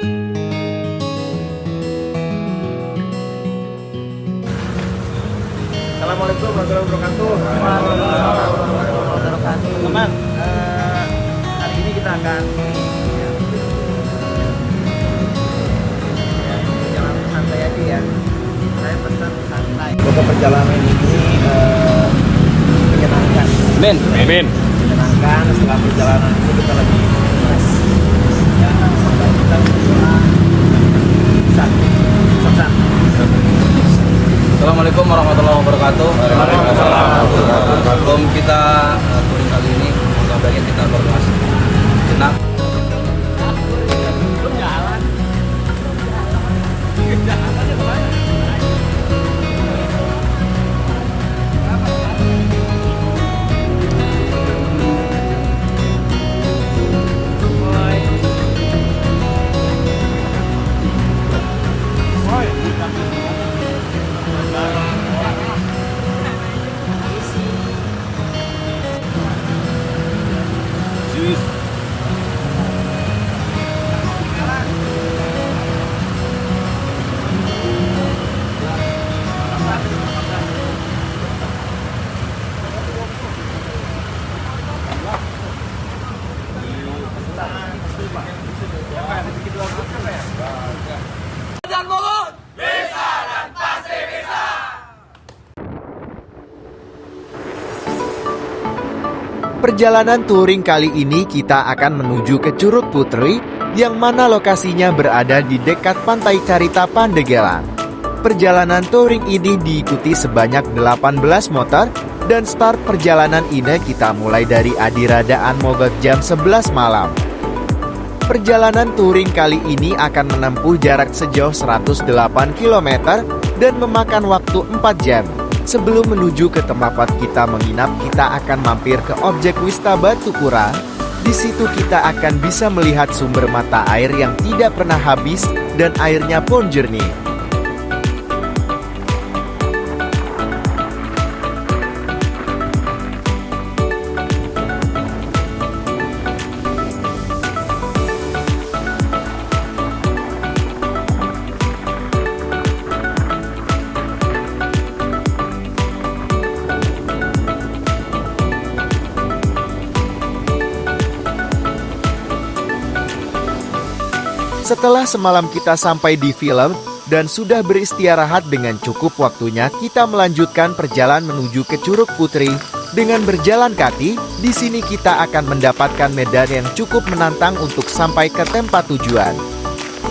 Assalamualaikum warahmatullahi wabarakatuh. Teman, hari ini kita akan jalan santai aja ya. Saya pesan santai. Untuk perjalanan ini menyenangkan. Amin. Menyenangkan. Setelah perjalanan itu kita lagi stres. Ya, maka kita berdoa pesan. Assalamualaikum warahmatullahi wabarakatuh. Sebelum kita touring kali ini, moga baiknya kita berdoa sejenak. Perjalanan touring kali ini kita akan menuju ke Curug Putri, yang mana lokasinya berada di dekat Pantai Carita Pandegelang. Perjalanan touring ini diikuti sebanyak 18 motor, dan start perjalanan ini kita mulai dari Adiradaan Mogot jam 11 malam. Perjalanan touring kali ini akan menempuh jarak sejauh 108 km dan memakan waktu 4 jam. Sebelum menuju ke tempat kita menginap, kita akan mampir ke objek wisata Batu Pura. Di situ kita akan bisa melihat sumber mata air yang tidak pernah habis dan airnya pun jernih. Setelah semalam kita sampai di film dan sudah beristirahat dengan cukup waktunya, kita melanjutkan perjalanan menuju ke Curug Putri. Dengan berjalan kaki, di sini kita akan mendapatkan medan yang cukup menantang untuk sampai ke tempat tujuan.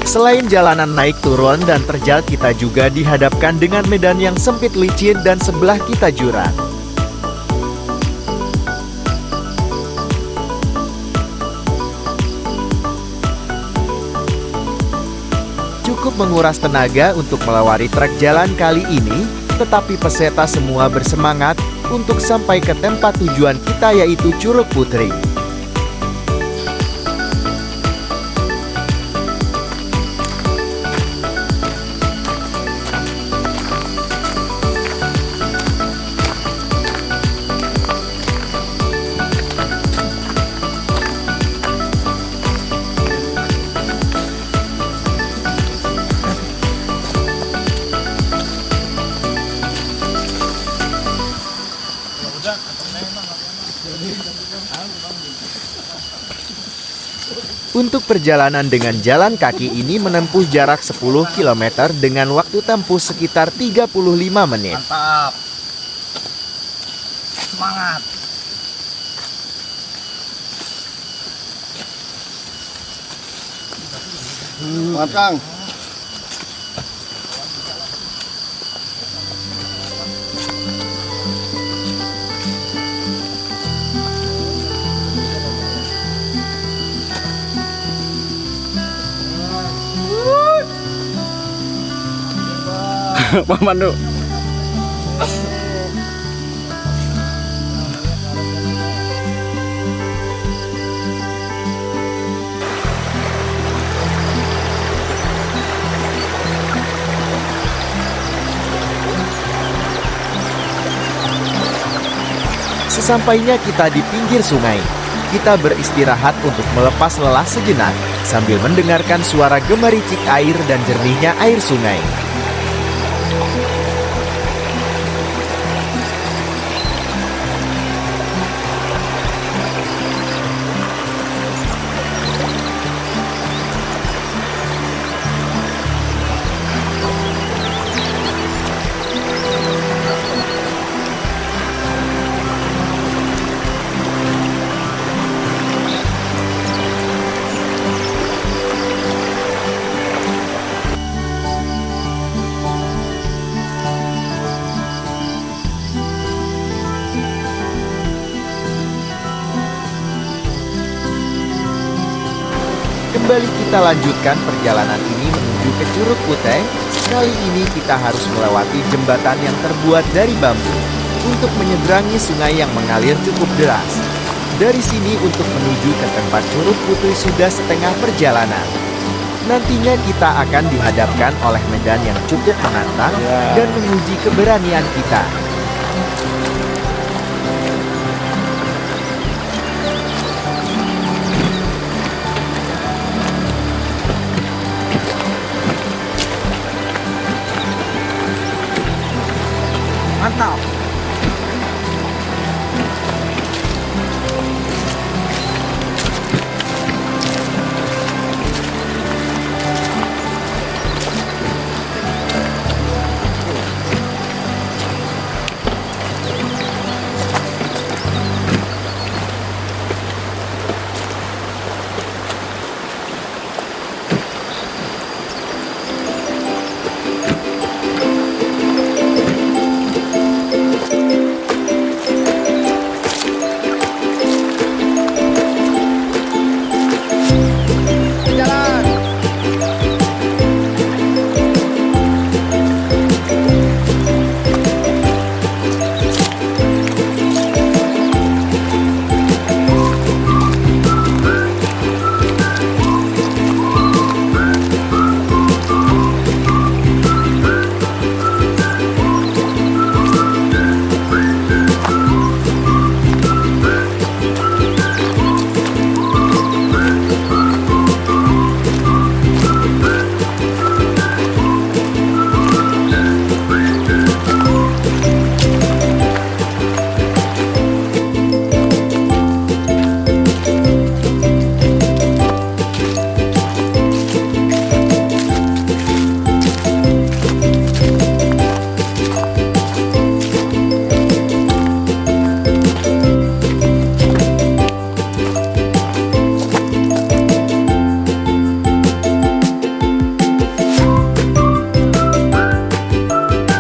Selain jalanan naik turun dan terjal, kita juga dihadapkan dengan medan yang sempit licin dan sebelah kita jurang. Cukup menguras tenaga untuk melewati trek jalan kali ini, tetapi peserta semua bersemangat untuk sampai ke tempat tujuan kita, yaitu Curug Putri. Untuk perjalanan dengan jalan kaki ini menempuh jarak 10 km dengan waktu tempuh sekitar 35 menit. Mantap. Semangat. Matang. Pak Mandu. Sesampainya kita di pinggir sungai, kita beristirahat untuk melepas lelah sejenak sambil mendengarkan suara gemericik air dan jernihnya air sungai. Kembali kita lanjutkan perjalanan ini menuju ke Curug Puteh. Kali ini kita harus melewati jembatan yang terbuat dari bambu untuk menyeberangi sungai yang mengalir cukup deras. Dari sini untuk menuju ke tempat Curug Putih sudah setengah perjalanan. Nantinya kita akan dihadapkan oleh medan yang cukup menantang dan menguji keberanian kita. Mantap.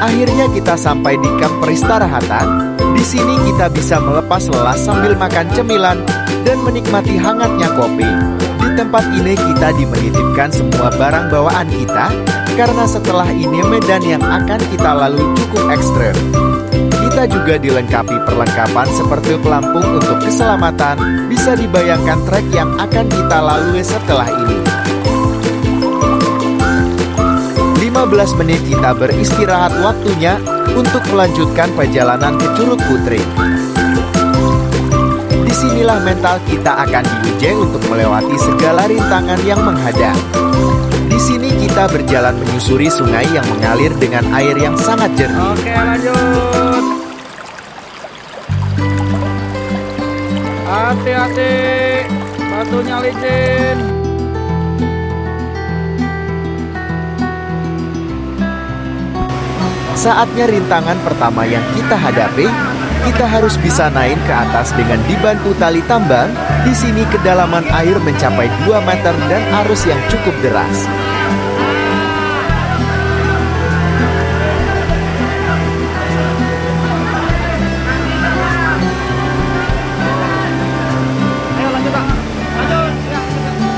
Akhirnya kita sampai di kamp peristirahatan. Di sini kita bisa melepas lelah sambil makan cemilan dan menikmati hangatnya kopi. Di tempat ini kita dimenitipkan semua barang bawaan kita, karena setelah ini medan yang akan kita lalui cukup ekstrem. Kita juga dilengkapi perlengkapan seperti pelampung untuk keselamatan. Bisa dibayangkan trek yang akan kita lalui setelah ini. 15 menit kita beristirahat, waktunya untuk melanjutkan perjalanan ke Curug Putri. Disinilah mental kita akan diuji untuk melewati segala rintangan yang menghadang. Di sini kita berjalan menyusuri sungai yang mengalir dengan air yang sangat jernih. Oke, lanjut. Hati-hati, batunya licin. Saatnya rintangan pertama yang kita hadapi, kita harus bisa naik ke atas dengan dibantu tali tambang. Di sini kedalaman air mencapai 2 meter dan arus yang cukup deras. Ayo lanjut, Pak. Lanjut. Ya. Lanjut.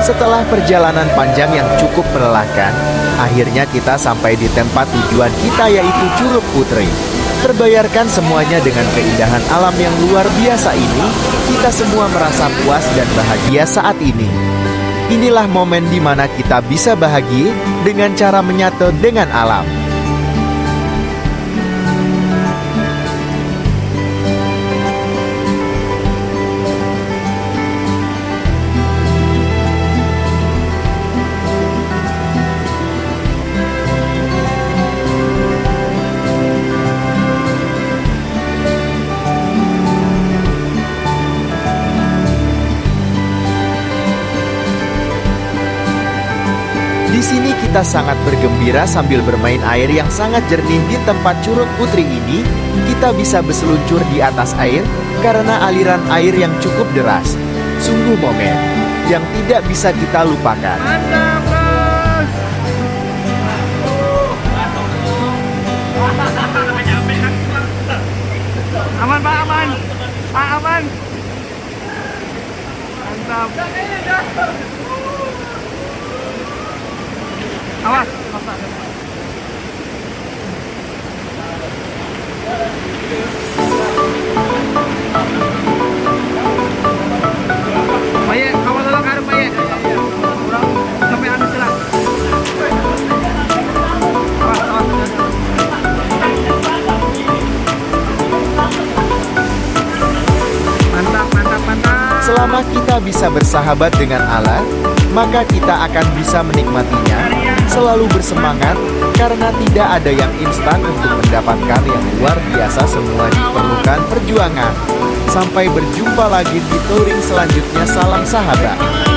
Setelah perjalanan panjang yang cukup melelahkan, akhirnya kita sampai di tempat tujuan kita, yaitu Curug Putri. Terbayarkan semuanya dengan keindahan alam yang luar biasa ini, kita semua merasa puas dan bahagia saat ini. Inilah momen di mana kita bisa bahagia dengan cara menyatu dengan alam. Di sini kita sangat bergembira sambil bermain air yang sangat jernih di tempat Curug Putri ini. Kita bisa berseluncur di atas air karena aliran air yang cukup deras. Sungguh momen yang tidak bisa kita lupakan. Mantap, Bos. Aman, Pak, aman. Pak, aman. Mantap. Awas, Baye, kawal dulu karung Baye. Sampai habis lah. Awas. Mantap. Selama kita bisa bersahabat dengan Allah, maka kita akan bisa menikmatinya. Selalu bersemangat, karena tidak ada yang instan untuk mendapatkan yang luar biasa. Semua diperlukan perjuangan. Sampai berjumpa lagi di touring selanjutnya. Salam sahabat.